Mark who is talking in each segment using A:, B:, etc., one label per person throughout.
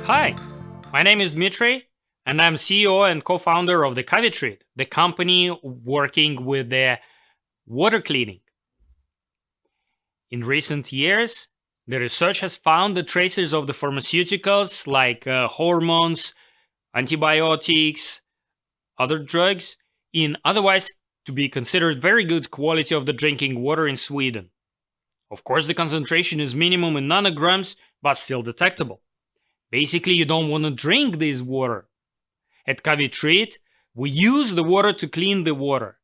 A: Hi, my name is Dmitry, and I'm CEO and co-founder of the Cavitreat, the company working with the water cleaning. In recent years, the research has found the traces of the pharmaceuticals like hormones, antibiotics, other drugs in otherwise to be considered very good quality of the drinking water in Sweden. Of course, the concentration is minimum in nanograms, but still detectable. Basically, you don't want to drink this water. At Cavitreat, we use the water to clean the water.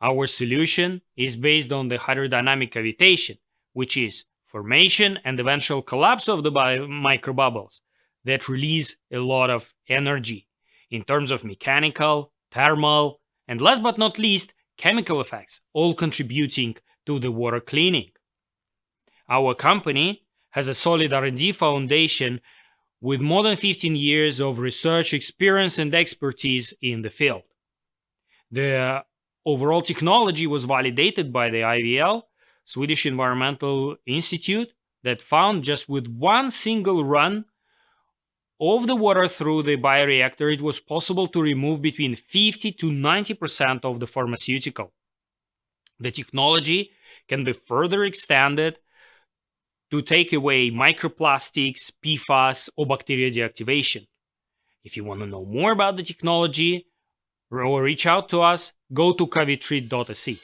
A: Our solution is based on the hydrodynamic cavitation, which is formation and eventual collapse of the microbubbles that release a lot of energy in terms of mechanical, thermal, and last but not least, chemical effects, all contributing to the water cleaning. Our company has a solid R&D foundation with more than 15 years of research experience and expertise in the field. The overall technology was validated by the IVL, Swedish Environmental Institute, that found just with one single run of the water through the bioreactor, it was possible to remove between 50 to 90% of the pharmaceutical. The technology can be further extended to take away microplastics, PFAS, or bacteria deactivation. If you want to know more about the technology or reach out to us, go to cavitreat.se.